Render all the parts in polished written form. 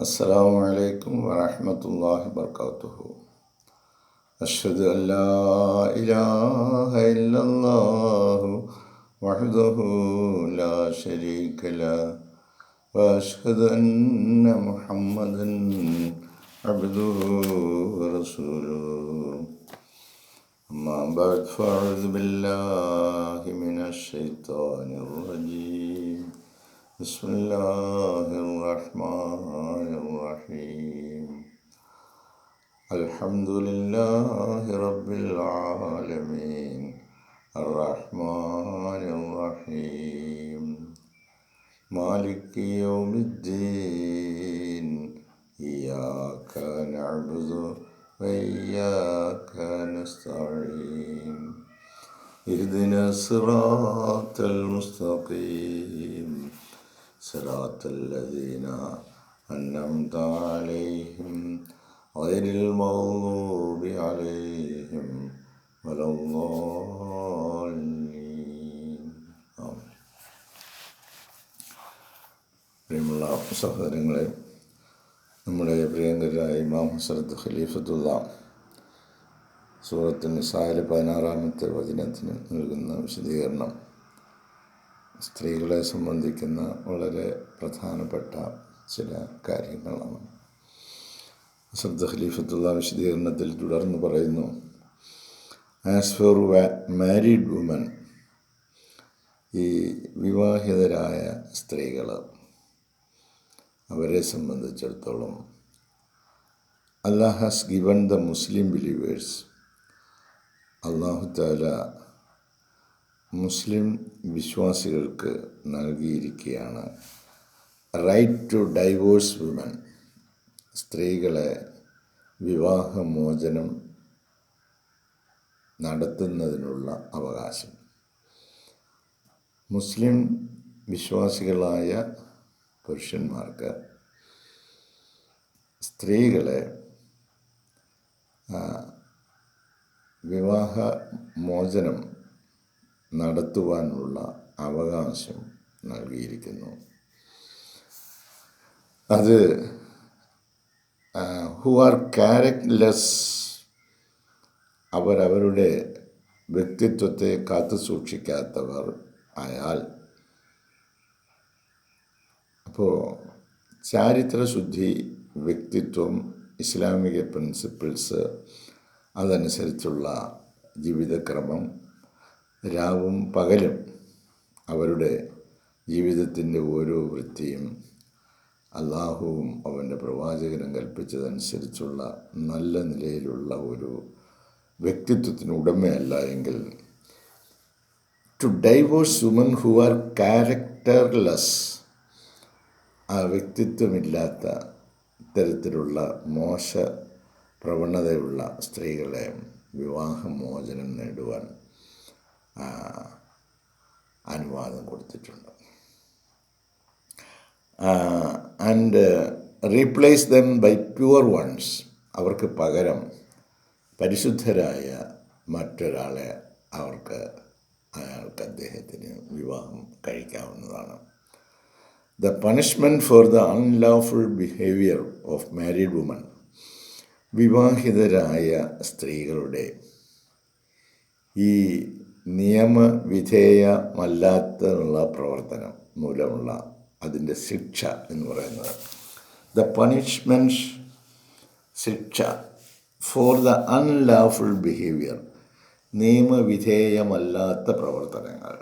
السلام عليكم ورحمة الله وبركاته. أشهد أن لا إله إلا الله وحده لا شريك له وأشهد أن محمدا عبده ورسوله. أما بعد فأعوذ بالله من الشيطان الرجيم. بسم الله الرحمن الرحيم. الحمد لله رب العالمين الرحمن الرحيم مالك يوم الدين إياك نعبد وإياك نستعين اهدنا الصراط المستقيم صراط الذين أنعمت عليهم غير المغضوب عليهم ولا الضالين. പ്രിയമുള്ള സഹോദരങ്ങളെ, നമ്മുടെ പ്രിയങ്കരായ ഇമാം ഹസ്രത്ത് ഖലീഫത്തുള്ള സൂറത്ത് നിസായിലെ 16-ാമത്തെ വചനത്തിന് നൽകുന്ന വിശദീകരണം സ്ത്രീകളെ സംബന്ധിക്കുന്ന വളരെ പ്രധാനപ്പെട്ട ചില കാര്യങ്ങളാണ്. ഹസ്രത്ത് ഖലീഫത്തുള്ള വിശദീകരണത്തിൽ തുടർന്ന് പറയുന്നു, ആസ് ഫോർ മാരീഡ് വുമൻ, ഈ വിവാഹിതരായ സ്ത്രീകൾ, അവരെ സംബന്ധിച്ചിടത്തോളം Allah has given the Muslim believers, അല്ലാഹു തആല മുസ്ലിം വിശ്വാസികൾക്ക് നൽകിയിരിക്കുകയാണ് റൈറ്റ് ടു ഡൈവോഴ്സ് വുമൻ, സ്ത്രീകളെ വിവാഹമോചനം നടത്തുന്നതിനുള്ള അവകാശം. മുസ്ലിം വിശ്വാസികളായ പുരുഷന്മാർക്ക് സ്ത്രീകളെ വിവാഹമോചനം നടത്തുവാനുള്ള അവകാശം നൽകിയിരിക്കുന്നു. അത് ഹു ആർ ക്യാരക്ടർലെസ്, അവരവരുടെ വ്യക്തിത്വത്തെ കാത്തു സൂക്ഷിക്കാത്തവർ ആയാൽ. അപ്പോൾ ചാരിത്രശുദ്ധി, വ്യക്തിത്വം, ഇസ്ലാമിക പ്രിൻസിപ്പിൾസ്, അതനുസരിച്ചുള്ള ജീവിതക്രമം, രാവും പകലും അവരുടെ ജീവിതത്തിൻ്റെ ഓരോ വൃത്തിയും അള്ളാഹുവും അവൻ്റെ പ്രവാചകനും കൽപ്പിച്ചതനുസരിച്ചുള്ള നല്ല നിലയിലുള്ള ഒരു വ്യക്തിത്വത്തിന് ഉടമയല്ല എങ്കിൽ, to divorce woman who are characterless, ആ വ്യക്തിത്വമില്ലാത്ത തരത്തിലുള്ള മോശ പ്രവണതയുള്ള സ്ത്രീകളെ വിവാഹമോചനം നേടുവാൻ അനുവാദം കൊടുത്തിട്ടുണ്ട്. And replace them by pure ones, അവർക്ക് പകരം പരിശുദ്ധരായ മറ്റൊരാളെ അയാൾക്ക് അദ്ദേഹത്തിന് വിവാഹം കഴിക്കാവുന്നതാണ്. The punishment for the unlawful behaviour of married woman, വിവാഹിതരായ സ്ത്രീകളുടെ ഈ നിയമവിധേയമല്ലാത്തുള്ള പ്രവർത്തനം മൂലമുള്ള അതിൻ്റെ ശിക്ഷ എന്ന് പറയുന്നത്, ദ പണിഷ്മെൻറ്റ്, ശിക്ഷ ഫോർ ദ അൺലോഫുൾ ബിഹേവിയർ, നിയമവിധേയമല്ലാത്ത പ്രവർത്തനങ്ങൾ.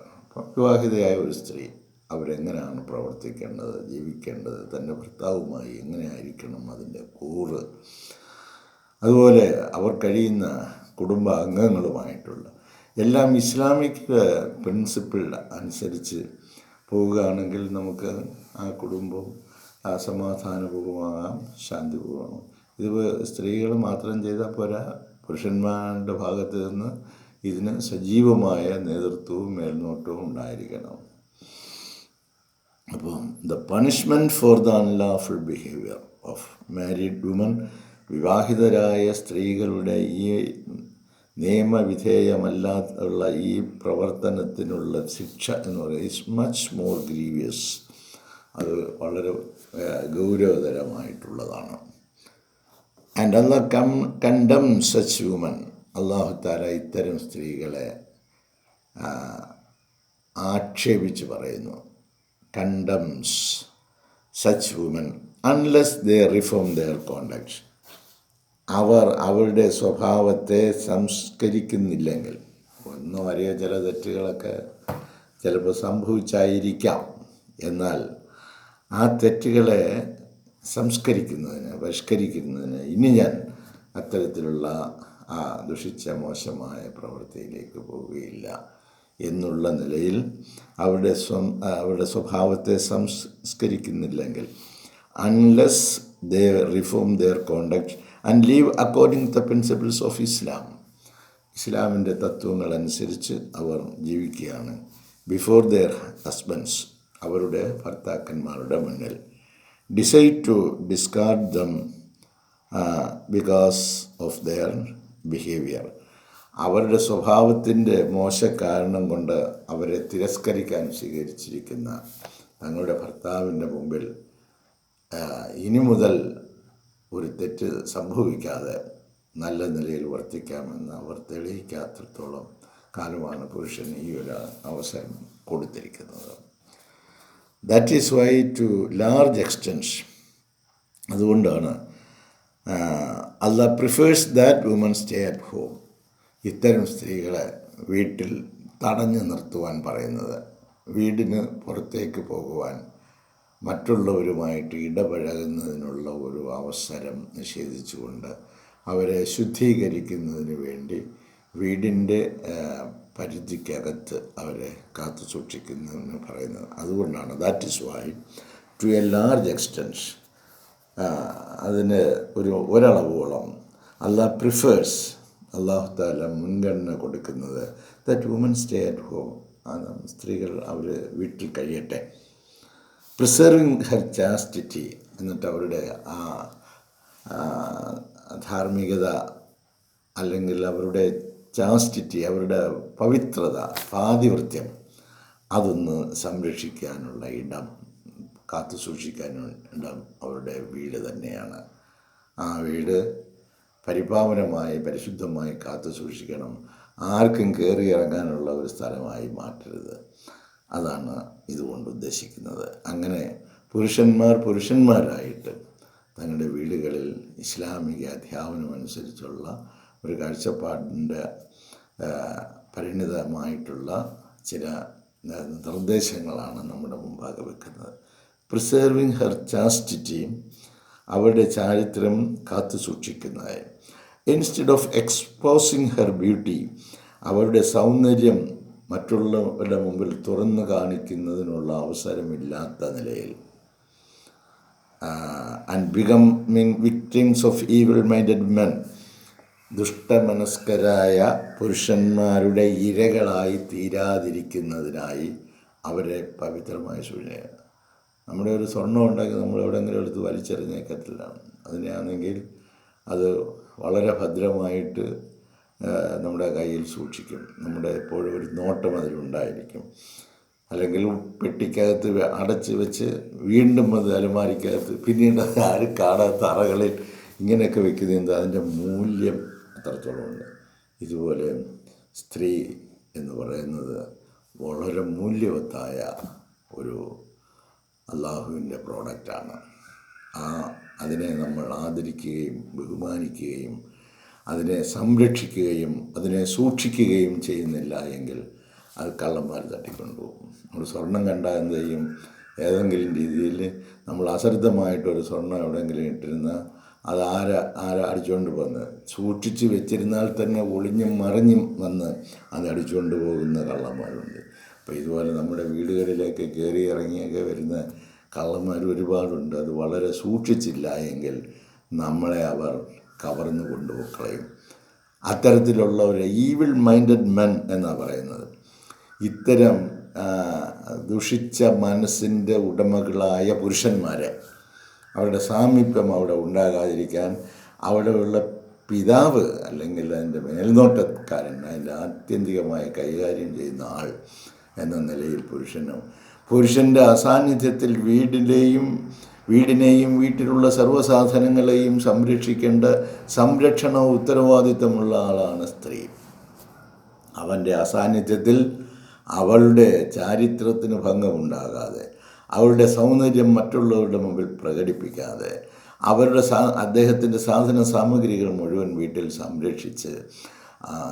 വിവാഹിതയായ ഒരു സ്ത്രീ അവരെങ്ങനെയാണ് പ്രവർത്തിക്കേണ്ടത്, ജീവിക്കേണ്ടത്, തൻ്റെ ഭർത്താവുമായി എങ്ങനെയായിരിക്കണം അതിൻ്റെ കൂറ്, അതുപോലെ അവർ കഴിയുന്ന കുടുംബാംഗങ്ങളുമായിട്ടുള്ള എല്ലാം ഇസ്ലാമിക് പ്രിൻസിപ്പിൾ അനുസരിച്ച് പോവുകയാണെങ്കിൽ നമുക്ക് ആ കുടുംബം സമാധാനപൂർവ്വമാകാം, ശാന്തിപൂർവ്വമാകാം. ഇത് സ്ത്രീകൾ മാത്രം ചെയ്താൽ പോരാ, പുരുഷന്മാരുടെ ഭാഗത്ത് നിന്ന് ഇതിന് സജീവമായ നേതൃത്വവും മേൽനോട്ടവും ഉണ്ടായിരിക്കണം. അപ്പം the punishment for the unlawful behaviour of married woman, വിവാഹിതരായ സ്ത്രീകളുടെ ഈ നിയമവിധേയമല്ലാത്തുള്ള ഈ പ്രവർത്തനത്തിനുള്ള ശിക്ഷ എന്ന് പറയുന്നത് ഇസ് മച്ച് മോർ ഗ്രീവിയസ്, അത് വളരെ ഗൗരവതരമായിട്ടുള്ളതാണ്. ആൻഡ് അല്ലാഹ് കണ്ടം സച്ച് വുമൻ, അല്ലാഹു തആല ഇത്തരം സ്ത്രീകളെ ആക്ഷേപിച്ച് പറയുന്നു. Condemns such woman unless they reform their conduct. അവരുടെ സ്വഭാവത്തെ സംസ്കരിക്കുന്നില്ലെങ്കിൽ, ഒന്നും അറിയ ചില തെറ്റുകളൊക്കെ ചിലപ്പോൾ സംഭവിച്ചായിരിക്കാം, എന്നാൽ ആ തെറ്റുകളെ സംസ്കരിക്കുന്നതിന്, പരിഷ്കരിക്കുന്നതിന് ഇനി ഞാൻ അത്തരത്തിലുള്ള ആ ദുഷിച്ച മോശമായ പ്രവൃത്തിയിലേക്ക് പോവുകയില്ല എന്നുള്ള നിലയിൽ അവരുടെ സ്വഭാവത്തെ സംസ്കരിക്കുന്നില്ലെങ്കിൽ, unless they reform their conduct and live according the principles of Islam, ഇസ്ലാമിൻ്റെ തത്വങ്ങൾ അനുസരിച്ച് അവർ ജീവിക്കുകയാണ്. ബിഫോർ ദെയർ ഹസ്ബൻഡ്സ്, അവരുടെ ഭർത്താക്കന്മാരുടെ മുന്നിൽ. Decide to discard them because of their behaviour, അവരുടെ സ്വഭാവത്തിൻ്റെ മോശക്കാരണം കൊണ്ട് അവരെ തിരസ്കരിക്കാൻ സ്വീകരിച്ചിരിക്കുന്ന തങ്ങളുടെ ഭർത്താവിൻ്റെ മുമ്പിൽ ഇനി മുതൽ ഒരു തെറ്റ് സംഭവിക്കാതെ നല്ല നിലയിൽ വർത്തിക്കാമെന്ന് അവർ തെളിയിക്കാത്തിടത്തോളം കാലമാണ് പുരുഷന് ഈ ഒരു അവസരം കൊടുത്തിരിക്കുന്നത്. That is why to large extents, അതുകൊണ്ടാണ് Allah prefers that woman stay at home, ഇത്തരം സ്ത്രീകളെ വീട്ടിൽ തടഞ്ഞു നിർത്തുവാൻ പറയുന്നത്. വീടിന് പുറത്തേക്ക് പോകുവാൻ, മറ്റുള്ളവരുമായിട്ട് ഇടപഴകുന്നതിനുള്ള ഒരു അവസരം നിഷേധിച്ചുകൊണ്ട് അവരെ ശുദ്ധീകരിക്കുന്നതിന് വേണ്ടി വീടിൻ്റെ പരിധിക്കകത്ത് അവരെ കാത്തു സൂക്ഷിക്കുന്നതിന് പറയുന്നത്. അതുകൊണ്ടാണ് that is why to a large extent, അതിന് ഒരളവോളം അല്ലാഹ് പ്രിഫേഴ്സ്, അല്ലാഹു തആല മുൻഗണന കൊടുക്കുന്നത് that woman stay at home, സ്ത്രീകൾ അവർ വീട്ടിൽ കഴിയട്ടെ. പ്രിസർവിങ് ഹെർ ചാസ്റ്റിറ്റി, എന്നിട്ട് അവരുടെ ആ ധാർമ്മികത അല്ലെങ്കിൽ അവരുടെ ചാസ്റ്റിറ്റി, അവരുടെ പവിത്രത, പാതിവൃത്യം, അതൊന്ന് സംരക്ഷിക്കാനുള്ള ഇടം, കാത്തു സൂക്ഷിക്കാനുള്ള ഇടം അവരുടെ വീട് തന്നെയാണ്. ആ വീട് പരിപാവനമായി പരിശുദ്ധമായി കാത്തു സൂക്ഷിക്കണം. ആർക്കും കയറി ഇറങ്ങാനുള്ള ഒരു സ്ഥലമായി മാറ്റരുത്. അതാണ് ഇതുകൊണ്ട് ഉദ്ദേശിക്കുന്നത്. അങ്ങനെ പുരുഷന്മാരായിട്ട് തങ്ങളുടെ വീടുകളിൽ ഇസ്ലാമിക അധ്യാപനം അനുസരിച്ചുള്ള ഒരു കാഴ്ചപ്പാടിൻ്റെ പരിണിതമായിട്ടുള്ള ചില നിർദ്ദേശങ്ങളാണ് നമ്മുടെ മുമ്പാകെ വെക്കുന്നത്. പ്രിസർവിങ് ഹെർ ചാസ്റ്റിറ്റി, അവരുടെ ചാരിത്രം കാത്തു സൂക്ഷിക്കുന്നത്. Instead of exposing her beauty, അവരുടെ സൗന്ദര്യം മറ്റുള്ളവരുടെ മുമ്പിൽ തുറന്നു കാണിക്കുന്നതിനുള്ള അവസരമില്ലാത്ത നിലയിൽ. And becoming victims of evil minded men, ദുഷ്ടമനസ്കരായ പുരുഷന്മാരുടെ ഇരകളായി തീരാതിരിക്കുന്നതിനായി അവരെ പവിത്രമായി സൂക്ഷിക്കുക. നമ്മുടെ ഒരു സ്വർണ്ണം ഉണ്ടാക്കി നമ്മൾ എവിടെയെങ്കിലും എടുത്ത് വലിച്ചെറിഞ്ഞേക്കത്തില്ല. അതിനാണെങ്കിൽ അത് വളരെ ഭദ്രമായിട്ട് നമ്മുടെ കയ്യിൽ സൂക്ഷിക്കും. നമ്മുടെ എപ്പോഴും ഒരു നോട്ടം അതിലുണ്ടായിരിക്കും. അല്ലെങ്കിൽ പെട്ടിക്കകത്ത് അടച്ച് വെച്ച് വീണ്ടും അത് അലമാരിക്കകത്ത് പിന്നീട് ആരും കാണാത്ത അറകളിൽ ഇങ്ങനെയൊക്കെ വെക്കുന്നത് അതിൻ്റെ മൂല്യം അത്രത്തോളമുണ്ട്. ഇതുപോലെ സ്ത്രീ എന്ന് പറയുന്നത് വളരെ മൂല്യവത്തായ ഒരു അള്ളാഹുവിൻ്റെ പ്രോഡക്റ്റാണ്. അതിനെ നമ്മൾ ആദരിക്കുകയും ബഹുമാനിക്കുകയും അതിനെ സംരക്ഷിക്കുകയും അതിനെ സൂക്ഷിക്കുകയും ചെയ്യുന്നില്ല എങ്കിൽ അത് കള്ളന്മാർ തട്ടിക്കൊണ്ടുപോകും. നമ്മൾ സ്വർണം കണ്ടാൽ എന്ത് ചെയ്യും? ഏതെങ്കിലും രീതിയിൽ നമ്മൾ അശ്രദ്ധമായിട്ടൊരു സ്വർണം എവിടെയെങ്കിലും ഇട്ടിരുന്ന അത് ആരാ അടിച്ചുകൊണ്ട് വന്ന് സൂക്ഷിച്ച് വെച്ചിരുന്നാൽ തന്നെ ഒളിഞ്ഞും മറിഞ്ഞും വന്ന് അത് അടിച്ചുകൊണ്ട് പോകുന്ന കള്ളന്മാരുണ്ട്. അപ്പോൾ ഇതുപോലെ നമ്മുടെ വീടുകളിലേക്ക് കയറി ഇറങ്ങിയൊക്കെ വരുന്ന കള്ളന്മാർ ഒരുപാടുണ്ട്. അത് വളരെ സൂക്ഷിച്ചില്ല എങ്കിൽ നമ്മളെ അവർ കവർന്നു കൊണ്ടുപോയി. അത്തരത്തിലുള്ള ഒരു ഈവിൾ മൈൻഡഡ് മെൻ എന്നാണ് പറയുന്നത്. ഇത്തരം ദുഷിച്ച മനസ്സിൻ്റെ ഉടമകളായ പുരുഷന്മാരെ അവരുടെ സാമീപ്യം അവിടെ ഉണ്ടാകാതിരിക്കാൻ അവിടെയുള്ള പിതാവ് അല്ലെങ്കിൽ അതിൻ്റെ മേൽനോട്ടക്കാരൻ, അതിൻ്റെ ആത്യന്തികമായി കൈകാര്യം ചെയ്യുന്ന ആൾ എന്ന നിലയിൽ പുരുഷൻ്റെ അസാന്നിധ്യത്തിൽ വീടിൻ്റെയും വീടിനെയും വീട്ടിലുള്ള സർവ്വസാധനങ്ങളെയും സംരക്ഷിക്കേണ്ട സംരക്ഷണ ഉത്തരവാദിത്തമുള്ള ആളാണ് സ്ത്രീ. അവൻ്റെ അസാന്നിധ്യത്തിൽ അവളുടെ ചാരിത്രത്തിന് ഭംഗമുണ്ടാകാതെ, അവളുടെ സൗന്ദര്യം മറ്റുള്ളവരുടെ മുമ്പിൽ പ്രകടിപ്പിക്കാതെ, അദ്ദേഹത്തിൻ്റെ സാധന സാമഗ്രികൾ മുഴുവൻ വീട്ടിൽ സംരക്ഷിച്ച്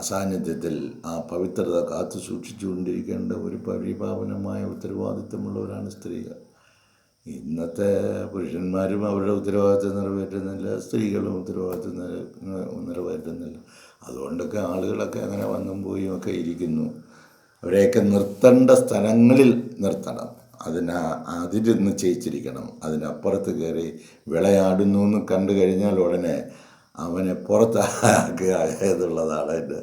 സാന്നിധ്യത്തിൽ ആ പവിത്രത കാത്തു സൂക്ഷിച്ചുകൊണ്ടിരിക്കേണ്ട ഒരു പരിപാവനമായ ഉത്തരവാദിത്തമുള്ളവരാണ് സ്ത്രീകൾ. ഇന്നത്തെ പുരുഷന്മാരും അവരുടെ ഉത്തരവാദിത്തം നിറവേറ്റുന്നില്ല, സ്ത്രീകളും ഉത്തരവാദിത്തം നിറവേറ്റുന്നില്ല. അതുകൊണ്ടൊക്കെ ആളുകളൊക്കെ അങ്ങനെ വന്നും പോയും ഒക്കെ ഇരിക്കുന്നു. അവരെയൊക്കെ നിർത്തേണ്ട സ്ഥലങ്ങളിൽ നിർത്തണം. അതിൽ നിശ്ചയിച്ചിരിക്കണം. അതിനപ്പുറത്ത് കയറി വിളയാടുന്നു എന്ന് കണ്ടു കഴിഞ്ഞാൽ ഉടനെ അവനെ പുറത്താക്കുക എന്നുള്ളതാണ് അതിൻ്റെ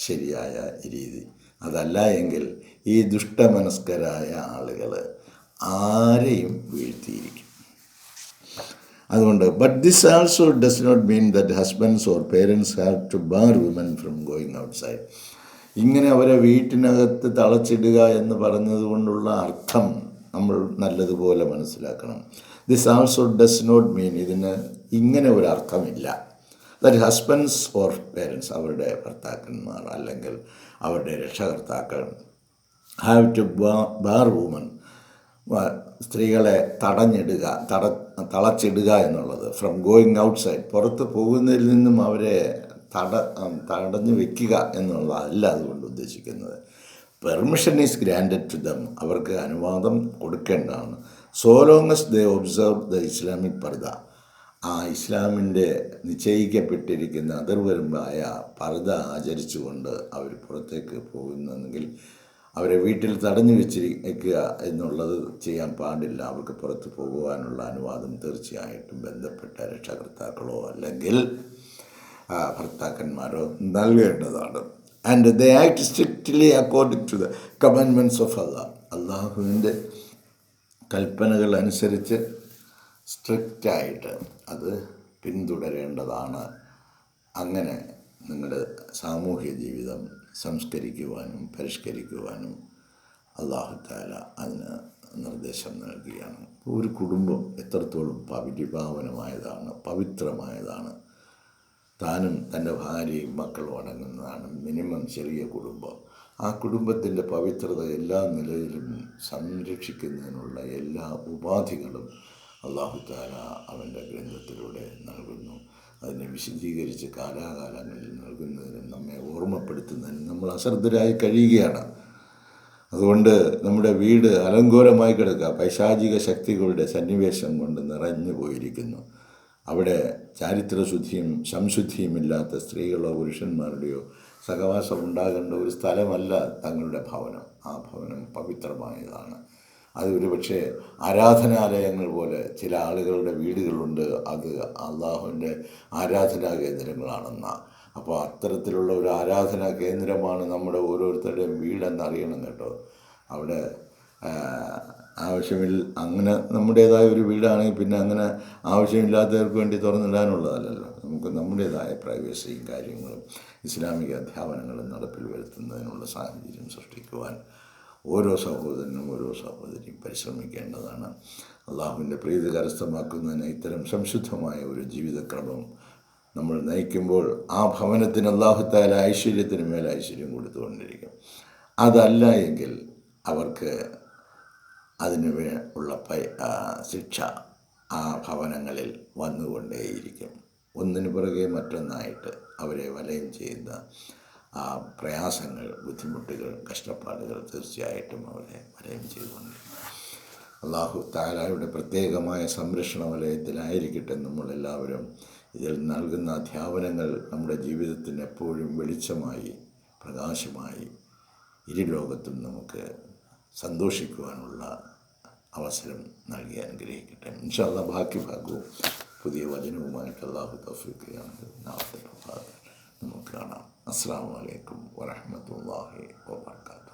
ശരിയായ രീതി. അതല്ല എങ്കിൽ ഈ ദുഷ്ടമനസ്കരായ ആളുകൾ ആരെയും വീഴ്ത്തിയിരിക്കും. അതുകൊണ്ട് but this also does not mean that husbands or parents have to bar woman from going outside. ഇങ്ങനെ അവരെ വീട്ടിനകത്ത് തളച്ചിടുക എന്ന് പറഞ്ഞത് കൊണ്ടുള്ള അർത്ഥം നമ്മൾ നല്ലതുപോലെ മനസ്സിലാക്കണം. This also does not mean, ഇതിന് ഇങ്ങനെ ഒരു അർത്ഥമില്ല. ദാറ്റ് ഹസ്ബൻഡ്സ് ഓർ പേരൻസ്, അവരുടെ ഭർത്താക്കന്മാർ അല്ലെങ്കിൽ അവരുടെ രക്ഷകർത്താക്കൾ ഹാവ് ടു ബാർ വുമൻ, സ്ത്രീകളെ തളച്ചിടുക എന്നുള്ളത്, ഫ്രം ഗോയിങ് ഔട്ട്സൈഡ്, പുറത്ത് പോകുന്നതിൽ നിന്നും അവരെ തടഞ്ഞു വെക്കുക എന്നുള്ളതല്ല അതുകൊണ്ട് ഉദ്ദേശിക്കുന്നത്. Permission is granted to them, അവർക്ക് അനുവാദം കൊടുക്കേണ്ടതാണ്. So long as they observe the Islamic purdah, ആ ഇസ്ലാമിൻ്റെ നിശ്ചയിക്കപ്പെട്ടിരിക്കുന്ന അതിർവരമ്പായ പർദ ആചരിച്ചുകൊണ്ട് അവർ പുറത്തേക്ക് പോകുന്നെങ്കിൽ അവരെ വീട്ടിൽ തടഞ്ഞു വെച്ചിരിക്കുക എന്നുള്ളത് ചെയ്യാൻ പാടില്ല. അവർക്ക് പുറത്ത് പോകുവാനുള്ള അനുവാദം തീർച്ചയായിട്ടും ബന്ധപ്പെട്ട രക്ഷകർത്താക്കളോ അല്ലെങ്കിൽ ഭർത്താക്കന്മാരോ നൽകേണ്ടതാണ്. And they act strictly according to the commandments of Allah, അള്ളാഹുവിൻ്റെ കൽപ്പനകൾ അനുസരിച്ച് സ്ട്രിക്റ്റായിട്ട് അത് പിന്തുടരേണ്ടതാണ്. അങ്ങനെ നിങ്ങളുടെ സാമൂഹ്യ ജീവിതം സംസ്കരിക്കുവാനും പരിഷ്കരിക്കുവാനും അല്ലാഹു തആല അതിന് നിർദ്ദേശം നൽകുകയാണ്. ഒരു കുടുംബം എത്രത്തോളം പരിപാവനമായതാണ്, പവിത്രമായതാണ്. താനും തൻ്റെ ഭാര്യയും മക്കളും അടങ്ങുന്നതാണ് മിനിമം ചെറിയ കുടുംബം. ആ കുടുംബത്തിൻ്റെ പവിത്രത എല്ലാ നിലയിലും സംരക്ഷിക്കുന്നതിനുള്ള എല്ലാ ഉപാധികളും അല്ലാഹു തആല അവൻ്റെ ഗ്രന്ഥത്തിലൂടെ നൽകുന്നു. അതിനെ വിശദീകരിച്ച് കാലാകാലങ്ങളിൽ നൽകുന്നതിനും നമ്മെ ഓർമ്മപ്പെടുത്തുന്നതിനും നമ്മൾ അശ്രദ്ധരായി കഴിയുകയാണ്. അതുകൊണ്ട് നമ്മുടെ വീട് അലങ്കോലമായി കിടക്കുക, പൈശാചിക ശക്തികളുടെ സന്നിവേശം കൊണ്ട് നിറഞ്ഞു പോയിരിക്കുന്നു. അവിടെ ചാരിത്രശുദ്ധിയും സംശുദ്ധിയുമില്ലാത്ത സ്ത്രീകളോ പുരുഷന്മാരുടെയോ സഹവാസം ഉണ്ടാകേണ്ട ഒരു സ്ഥലമല്ല തങ്ങളുടെ ഭവനം. ആ ഭവനം പവിത്രമായതാണ്. അത് ഒരുപക്ഷെ ആരാധനാലയങ്ങൾ പോലെ ചില ആളുകളുടെ വീടുകളുണ്ട്, അത് അള്ളാഹുവിൻ്റെ ആരാധനാ കേന്ദ്രങ്ങളാണെന്ന. അപ്പോൾ അത്തരത്തിലുള്ള ഒരു ആരാധനാ കേന്ദ്രമാണ് നമ്മുടെ ഓരോരുത്തരുടെയും വീടെന്നറിയണം കേട്ടോ. അവിടെ അങ്ങനെ നമ്മുടേതായ ഒരു വീടാണെങ്കിൽ പിന്നെ അങ്ങനെ ആവശ്യമില്ലാത്തവർക്ക് വേണ്ടി തുറന്നിടാനുള്ളതല്ലല്ലോ. നമുക്ക് നമ്മുടേതായ പ്രൈവസിയും കാര്യങ്ങളും ഇസ്ലാമിക അധ്യാപനങ്ങളും നടപ്പിൽ വരുത്തുന്നതിനുള്ള സാഹചര്യം സൃഷ്ടിക്കുവാൻ ഓരോ സഹോദരനും ഓരോ സഹോദരിയും പരിശ്രമിക്കേണ്ടതാണ്. അള്ളാഹുവിൻ്റെ പ്രീതി കരസ്ഥമാക്കുന്നതിന് ഇത്തരം സംശുദ്ധമായ ഒരു ജീവിതക്രമം നമ്മൾ നയിക്കുമ്പോൾ ആ ഭവനത്തിന് അല്ലാഹു തആല ഐശ്വര്യത്തിന് മേൽ ഐശ്വര്യം കൊടുത്തുകൊണ്ടിരിക്കും. അതല്ല എങ്കിൽ അവർക്ക് അതിന് ഉള്ള ശിക്ഷ ആ ഭവനങ്ങളിൽ വന്നുകൊണ്ടേയിരിക്കും. ഒന്നിനു പുറകെ മറ്റൊന്നായിട്ട് അവരെ വലയം ചെയ്യുന്ന ആ പ്രയാസങ്ങൾ, ബുദ്ധിമുട്ടുകൾ, കഷ്ടപ്പാടുകൾ തീർച്ചയായിട്ടും അവരെ വലയം ചെയ്തുകൊണ്ടിരിക്കും. അല്ലാഹു തആലയുടെ പ്രത്യേകമായ സംരക്ഷണ വലയത്തിലായിരിക്കട്ടെ നമ്മളെല്ലാവരും. ഇതിൽ നൽകുന്ന അധ്യാപനങ്ങൾ നമ്മുടെ ജീവിതത്തിന് എപ്പോഴും വെളിച്ചമായി പ്രകാശമായി ഇരുലോകത്തും നമുക്ക് സന്തോഷിക്കുവാനുള്ള അവസരം നൽകി അനുഗ്രഹിക്കട്ടെ. ഇൻഷാ അല്ലാഹ് ബാക്കി ഭാഗവും പുതിയ വചനവുമായിട്ട് അല്ലാഹു തൗഫീഖ് ചെയ്യുകയാണെങ്കിൽ നാളത്തെ നമുക്ക് കാണാം. അസ്സലാമു അലൈക്കും വറഹ്മത്തുള്ളാഹി വബറകാതുഹു.